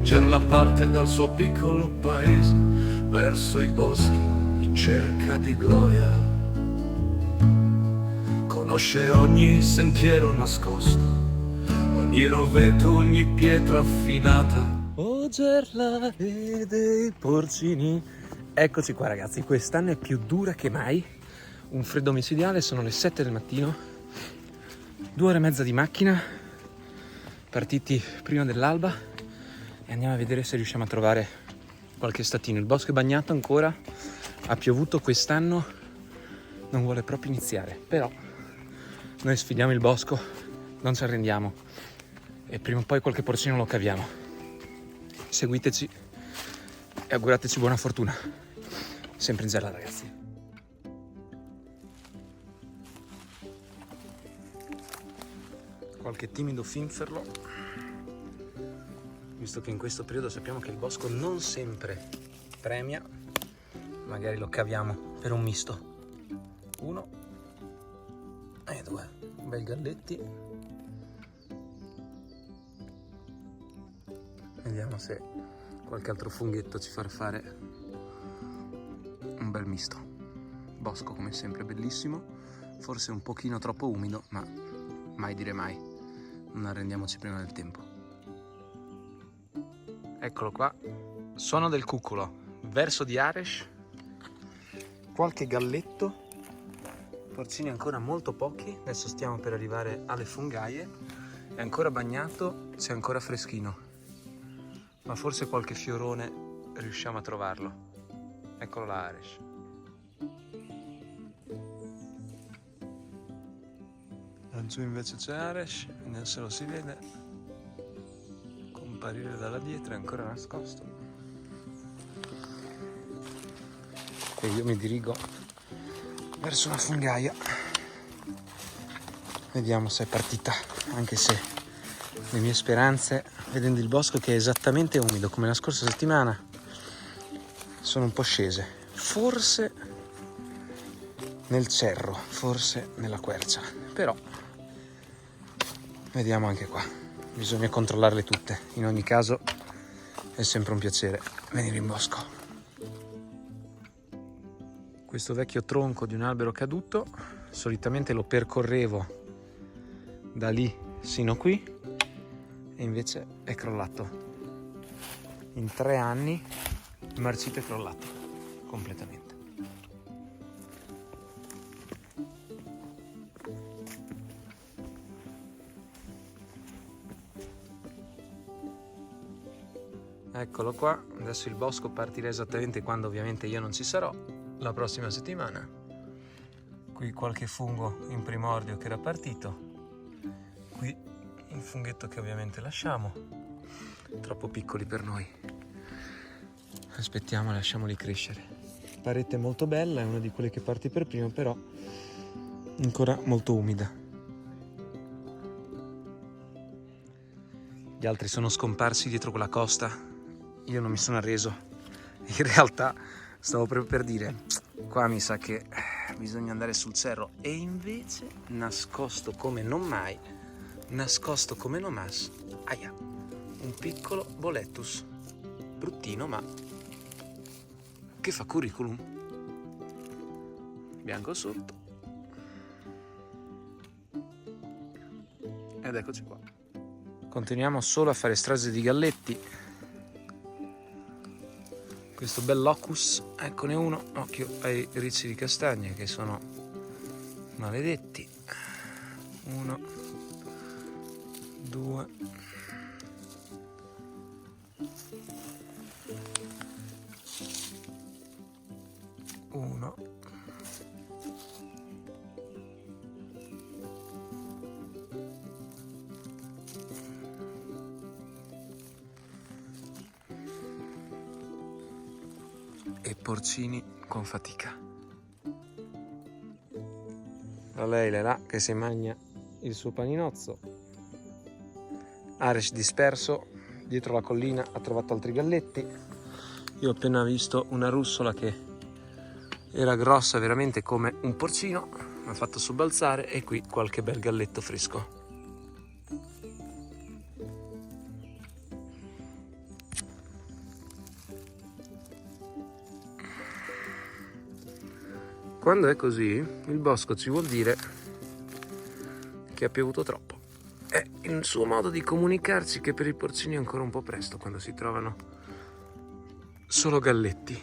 Gemma parte dal suo piccolo paese verso i boschi in cerca di gloria. Conosce ogni sentiero nascosto, ogni roveto, ogni pietra affinata. Oh Gerla e dei porcini. Eccoci qua ragazzi, quest'anno è più dura che mai. Un freddo micidiale, sono le 7 del mattino, 2 ore e mezza di macchina, partiti prima dell'alba e andiamo a vedere se riusciamo a trovare qualche statino. Il bosco è bagnato ancora, ha piovuto quest'anno, non vuole proprio iniziare, però noi sfidiamo il bosco, non ci arrendiamo e prima o poi qualche porcino lo caviamo. Seguiteci e augurateci buona fortuna, sempre in Gerla ragazzi. Qualche timido finferlo, visto che in questo periodo sappiamo che il bosco non sempre premia, magari lo caviamo per un misto. 1 e 2 bei galletti. Vediamo se qualche altro funghetto ci farà fare un bel misto. Bosco come sempre bellissimo, forse un pochino troppo umido, ma mai dire mai. Non arrendiamoci prima del tempo. Eccolo qua, suono del cuculo, verso di Ares, qualche galletto, porcini ancora molto pochi, adesso stiamo per arrivare alle fungaie, è ancora bagnato, c'è ancora freschino, ma forse qualche fiorone riusciamo a trovarlo. Eccolo là Ares. Laggiù invece c'è Ares, vediamo se lo si vede comparire dalla dietro, è ancora nascosto. E io mi dirigo verso la fungaia, vediamo se è partita, anche se le mie speranze, vedendo il bosco che è esattamente umido come la scorsa settimana, sono un po' scese. Forse nel cerro, forse nella quercia, però vediamo anche qua, bisogna controllarle tutte. In ogni caso è sempre un piacere venire in bosco. Questo vecchio tronco di un albero caduto, solitamente lo percorrevo da lì sino qui e invece è crollato. In 3 anni il marcito è crollato completamente. Eccolo qua, adesso il bosco partirà esattamente quando ovviamente io non ci sarò, la prossima settimana. Qui qualche fungo in primordio che era partito, qui il funghetto che ovviamente lasciamo, troppo piccoli per noi. Aspettiamo, lasciamoli crescere. Parete molto bella, è una di quelle che parti per prima, però ancora molto umida. Gli altri sono scomparsi dietro quella costa. Io non mi sono arreso, in realtà stavo proprio per dire, qua mi sa che bisogna andare sul cerro, e invece nascosto come non mai, aia, un piccolo boletus, bruttino ma che fa curriculum, bianco sotto, ed eccoci qua. Continuiamo solo a fare strage di galletti. Questo bel locus, eccone uno, occhio ai ricci di castagna che sono maledetti. 1, 2, 1, e porcini con fatica. La Leila è là che si mangia il suo paninozzo. Ares disperso dietro la collina ha trovato altri galletti. Io ho appena visto una russola che era grossa veramente come un porcino, mi ha fatto sobbalzare, e qui qualche bel galletto fresco. Quando è così, il bosco ci vuol dire che ha piovuto troppo. È il suo modo di comunicarci che per i porcini è ancora un po' presto quando si trovano solo galletti.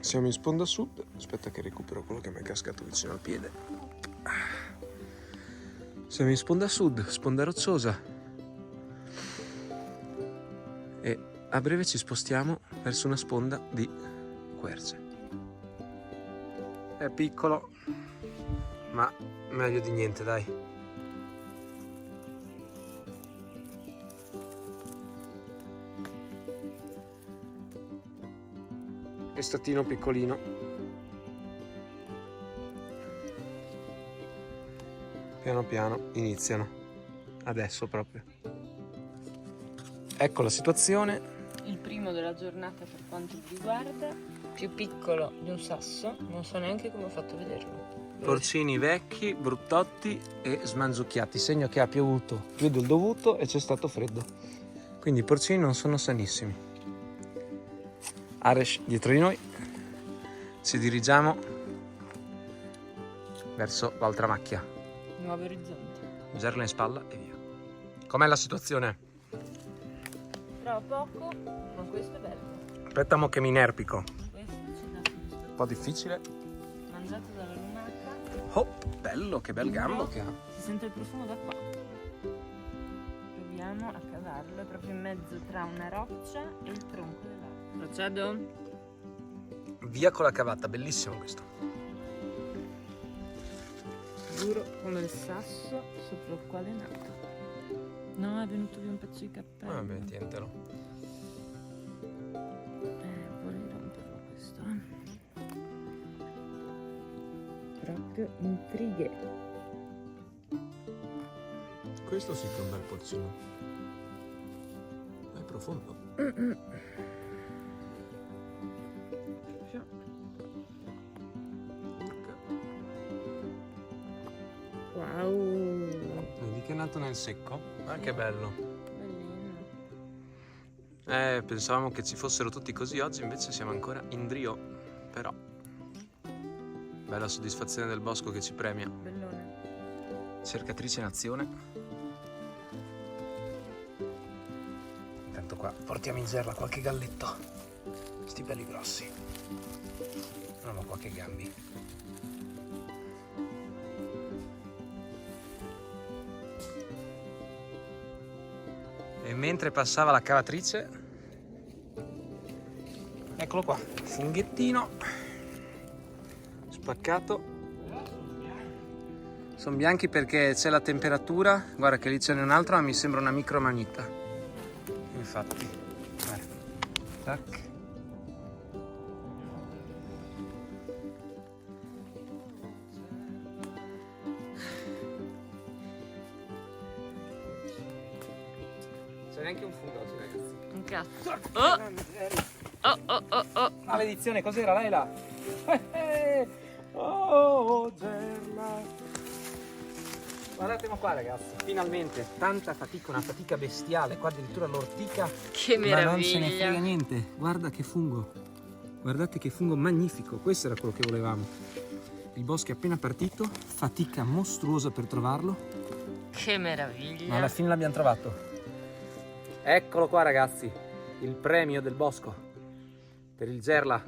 Siamo in sponda sud. Aspetta che recupero quello che mi è cascato vicino al piede. Siamo in sponda sud, sponda rocciosa. E a breve ci spostiamo verso una sponda di querce. È piccolo, ma meglio di niente, dai. Estatino piccolino. Piano piano iniziano. Adesso proprio. Ecco la situazione. Il primo della giornata per quanto mi riguarda, più piccolo di un sasso, non so neanche come ho fatto a vederlo. Porcini vecchi, bruttotti e smangiucchiati, segno che ha piovuto più del dovuto e c'è stato freddo. Quindi i porcini non sono sanissimi. Ares dietro di noi. Ci dirigiamo verso l'altra macchia. Nuovi orizzonti. Gerla in spalla e via. Com'è la situazione? Però poco, ma questo è bello. Aspetta mo che mi inerpico. Questo ci dà soddisfazione. Un po' difficile. Mangiato dalla lumaca. Oh, bello, che bel gambo che ha. Si sente il profumo da qua. Proviamo a cavarlo, è proprio in mezzo tra una roccia e il tronco dell'albero. Procedo? Via con la cavata, bellissimo questo. Duro come il sasso sopra il quale è nato. No, è venuto via un pezzo di cappello. Vabbè, tientelo. Vorrei romperlo questo, Proprio intrighe. Questo sì che è un bel porcino. È profondo. Urca. Wow. Vedi che è nato nel secco? Ah, che bello. Bellino. Pensavamo che ci fossero tutti così oggi, invece siamo ancora in Drio. Però, bella soddisfazione del bosco che ci premia. Bellone. Cercatrice in azione. Intanto qua portiamo in gerla qualche galletto. Sti belli grossi. Non ho qualche gambi. E mentre passava la cavatrice, eccolo qua, funghettino spaccato. Sono bianchi perché c'è la temperatura. Guarda che lì ce n'è un altro, ma mi sembra una micromanita. Infatti, tac. C'è neanche un fungo oggi, ragazzi. Un cazzo. Oh. Maledizione, cos'era Laila? Oh, gerla. Guardate qua ragazzi, finalmente, tanta fatica, una fatica bestiale, qua addirittura l'ortica. Che Ma non se ne meraviglia. frega niente, guarda che fungo. Guardate che fungo magnifico, questo era quello che volevamo. Il bosco è appena partito, fatica mostruosa per trovarlo, Che meraviglia. ma alla fine l'abbiamo trovato. Eccolo qua ragazzi, il premio del bosco per il gerla.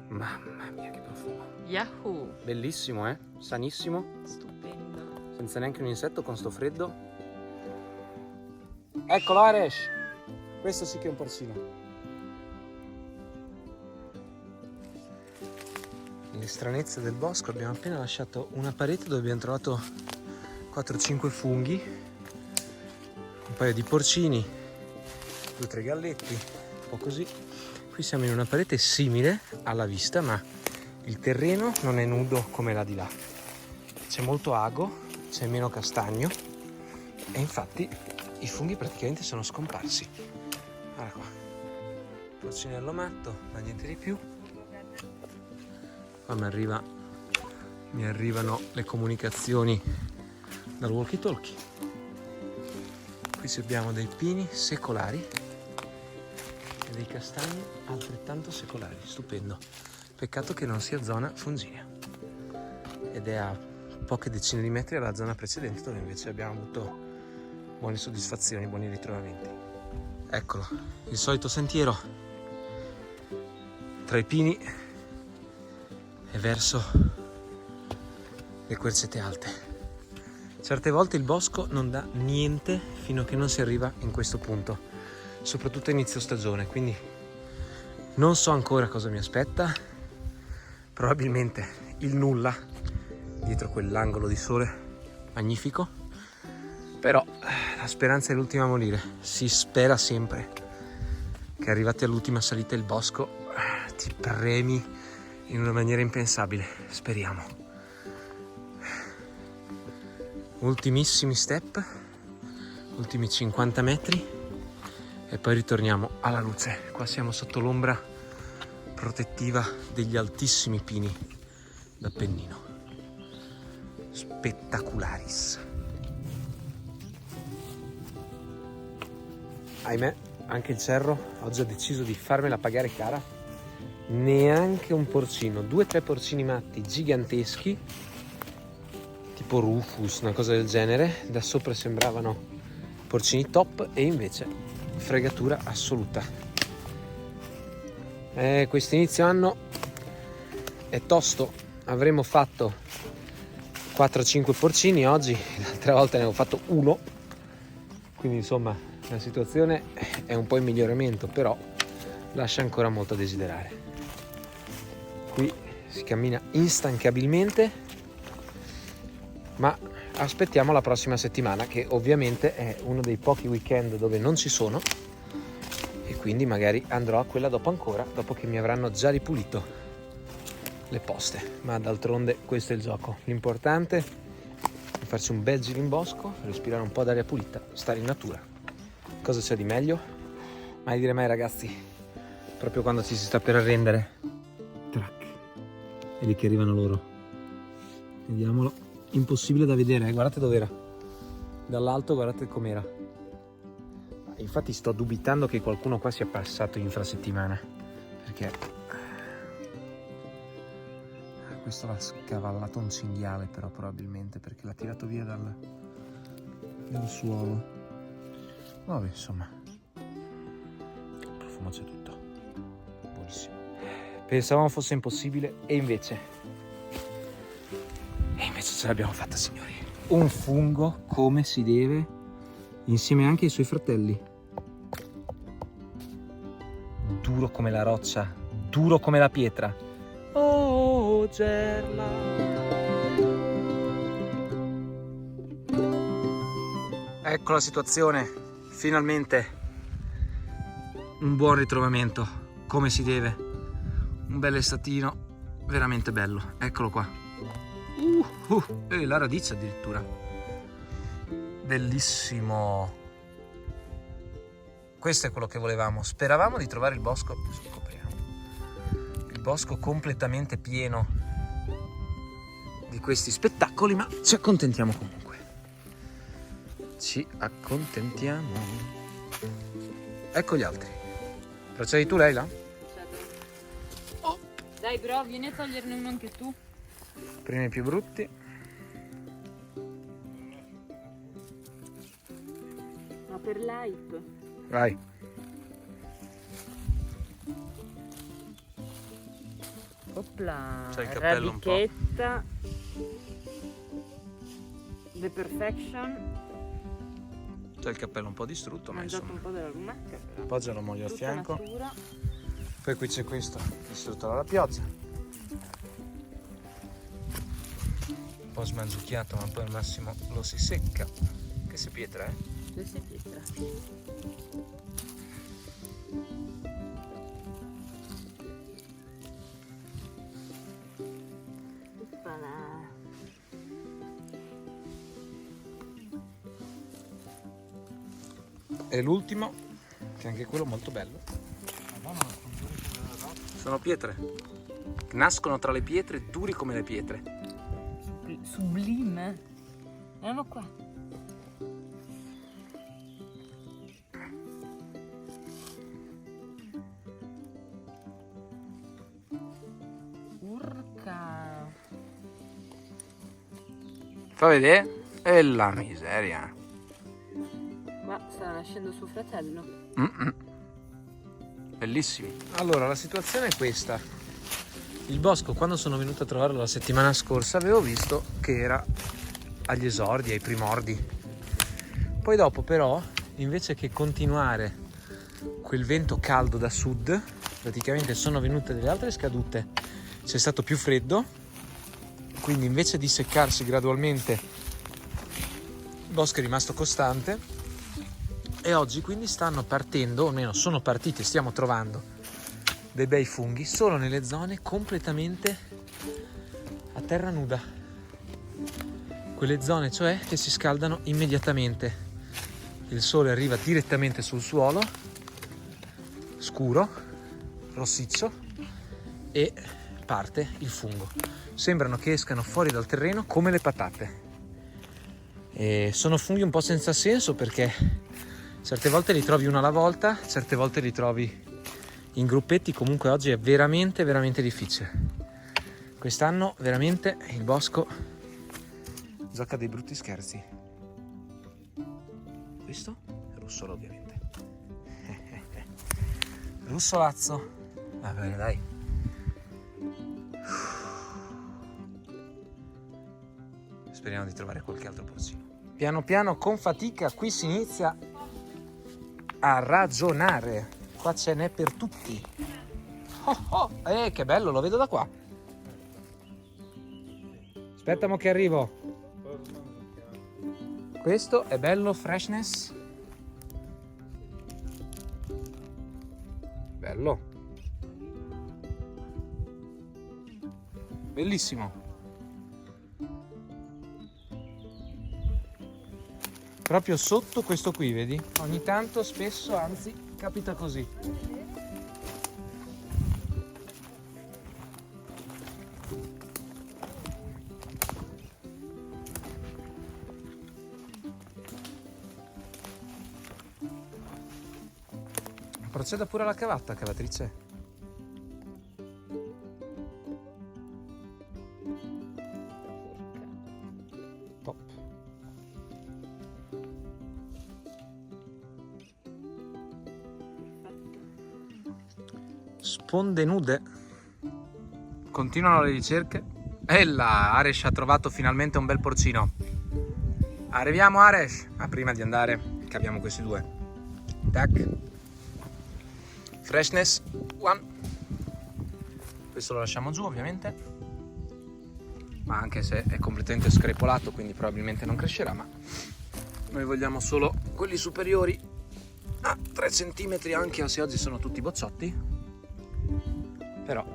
Mamma mia che profumo. Yahoo. Bellissimo, sanissimo, Stupendo. senza neanche un insetto con sto freddo. Eccolo Ares, questo sì che è un porcino. Le stranezze del bosco, abbiamo appena lasciato una parete dove abbiamo trovato 4-5 funghi, un paio di porcini, 2-3 galletti, un po' così. Qui siamo in una parete simile alla vista, ma il terreno non è nudo come là di là. C'è molto ago, c'è meno castagno e infatti i funghi praticamente sono scomparsi. Guarda qua, porcinello matto, ma niente di più. Qua mi arrivano le comunicazioni dal walkie talkie. Qui abbiamo dei pini secolari e dei castagni altrettanto secolari, stupendo. Peccato che non sia zona fungina. Ed è a poche decine di metri dalla zona precedente, dove invece abbiamo avuto buone soddisfazioni, buoni ritrovamenti. Eccolo, il solito sentiero tra i pini e verso le quercete alte. Certe volte il bosco non dà niente fino a che non si arriva in questo punto, soprattutto a inizio stagione, quindi non so ancora cosa mi aspetta. Probabilmente il nulla dietro quell'angolo di sole magnifico, però la speranza è l'ultima a morire. Si spera sempre che arrivati all'ultima salita il bosco ti premi in una maniera impensabile. Speriamo. Ultimissimi step, ultimi 50 metri e poi ritorniamo alla luce. Qua siamo sotto l'ombra protettiva degli altissimi pini d'Appennino. Spettacularis. Ahimè, anche il cerro oggi ha deciso di farmela pagare cara. Neanche un porcino, 2 o 3 porcini matti giganteschi, tipo Rufus, una cosa del genere. Da sopra sembravano porcini top e invece fregatura assoluta. Questo inizio anno è tosto. Avremmo fatto 4-5 porcini oggi, l'altra volta ne avevo fatto 1, quindi insomma la situazione è un po' in miglioramento, però lascia ancora molto a desiderare. Qui si cammina instancabilmente, ma aspettiamo la prossima settimana, che ovviamente è uno dei pochi weekend dove non ci sono, e quindi magari andrò a quella dopo ancora, dopo che mi avranno già ripulito le poste. Ma d'altronde questo è il gioco. L'importante è farci un bel giro in bosco, respirare un po' d'aria pulita, stare in natura. Cosa c'è di meglio? Mai dire mai, ragazzi. Proprio quando ci si sta per arrendere, track, e lì che arrivano loro. Vediamolo. Impossibile da vedere, guardate dov'era. Dall'alto guardate com'era. Infatti sto dubitando che qualcuno qua sia passato infrasettimana, perché questo l'ha scavallato un cinghiale, però probabilmente perché l'ha tirato via dal suolo. Vabbè, insomma, il profumo c'è tutto, buonissimo. Pensavamo fosse impossibile e invece ce l'abbiamo fatta, signori. Un fungo come si deve, insieme anche ai suoi fratelli. Duro come la roccia, duro come la pietra. Oh, Gerla. Ecco la situazione, finalmente un buon ritrovamento, come si deve. Un bel estatino, veramente bello. Eccolo qua. E la radice addirittura. Bellissimo. Questo è quello che volevamo. Speravamo di trovare il bosco. Scopriamo. Il bosco completamente pieno di questi spettacoli, ma ci accontentiamo comunque. Ci accontentiamo. Ecco gli altri. Procedi tu, Leila? Oh. Dai, però vieni a toglierne uno anche tu. Primi più brutti. Ma per l'hype. Vai. Opla. C'è il cappello un po'. Radichetta. The Perfection. C'è il cappello un po' distrutto, Ho ma mangiato insomma. un po' della lumaca, però. Appoggialo meglio a Frutta fianco. natura. Poi qui c'è questo distrutto dalla pioggia. Un po' smangiucchiato, ma poi al massimo lo si secca. Che si pietra, eh? Questa è pietra. Oppala. E l'ultimo, che è anche quello molto bello. Sono pietre. Nascono tra le pietre, duri come le pietre. Sublime. Andiamo qua. Fa vedere? E la miseria. Ma sta nascendo suo fratello. Bellissimi. Allora, la situazione è questa. Il bosco, quando sono venuto a trovarlo la settimana scorsa, avevo visto che era agli esordi, ai primordi. Poi dopo però, invece che continuare quel vento caldo da sud, praticamente sono venute delle altre scadute, c'è stato più freddo, quindi invece di seccarsi gradualmente il bosco è rimasto costante e oggi quindi stanno partendo, o almeno sono partiti, stiamo trovando dei bei funghi solo nelle zone completamente a terra nuda, quelle zone cioè che si scaldano immediatamente, il sole arriva direttamente sul suolo scuro, rossiccio, e parte il fungo. Sembrano che escano fuori dal terreno come le patate. E sono funghi un po' senza senso perché certe volte li trovi uno alla volta, certe volte li trovi in gruppetti. Comunque oggi è veramente veramente difficile. Quest'anno veramente il bosco gioca dei brutti scherzi. Questo è russolo ovviamente. Russolazzo. Va bene, dai. Speriamo di trovare qualche altro porcino. Piano piano, con fatica, qui si inizia a ragionare. Qua ce n'è per tutti. Che bello, lo vedo da qua. Aspetta mo che arrivo. Questo è bello, freshness. Bello. Bellissimo. Proprio sotto questo qui, vedi? Ogni tanto, spesso, anzi, capita così. Proceda pure alla cavatta, cavatrice. Top. Sponde nude. Continuano le ricerche. E là, Aresh ha trovato finalmente un bel porcino. Arriviamo, Aresh. Ma prima di andare, caviamo questi due. Tac. Freshness 1. Questo lo lasciamo giù ovviamente, ma anche se è completamente screpolato, quindi probabilmente non crescerà, ma noi vogliamo solo quelli superiori a 3 cm, anche se oggi sono tutti bocciotti, però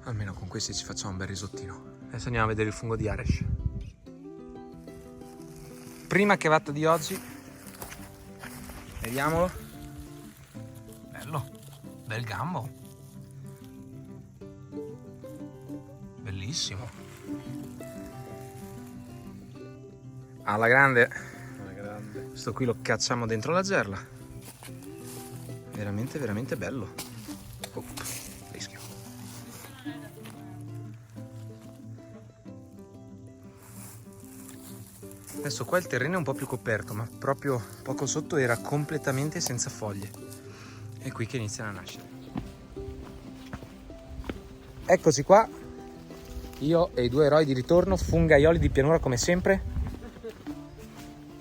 almeno con questi ci facciamo un bel risottino. Adesso andiamo a vedere il fungo di Aresh. Prima cavata di oggi, vediamolo. Bel gambo, bellissimo, alla grande. Questo qui lo cacciamo dentro la gerla, veramente veramente bello. Rischio. Adesso qua il terreno è un po' più coperto, ma proprio poco sotto era completamente senza foglie. È qui che iniziano a nascere. Eccoci qua, io e i due eroi di ritorno, fungaioli di pianura come sempre.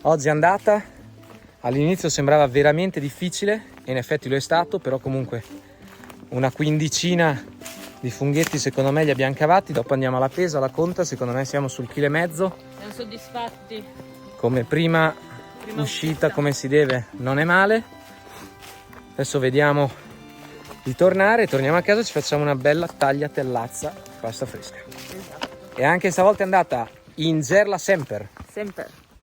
Oggi è andata, all'inizio sembrava veramente difficile e in effetti lo è stato, però comunque una quindicina di funghetti secondo me li abbiamo cavati. Dopo andiamo alla pesa, alla conta, secondo me siamo sul 1,5 kg. Siamo soddisfatti. Come prima uscita come si deve, non è male. Adesso vediamo di tornare, torniamo a casa e ci facciamo una bella tagliatellazza pasta fresca. Esatto. E anche stavolta è andata in gerla sempre. Sempre.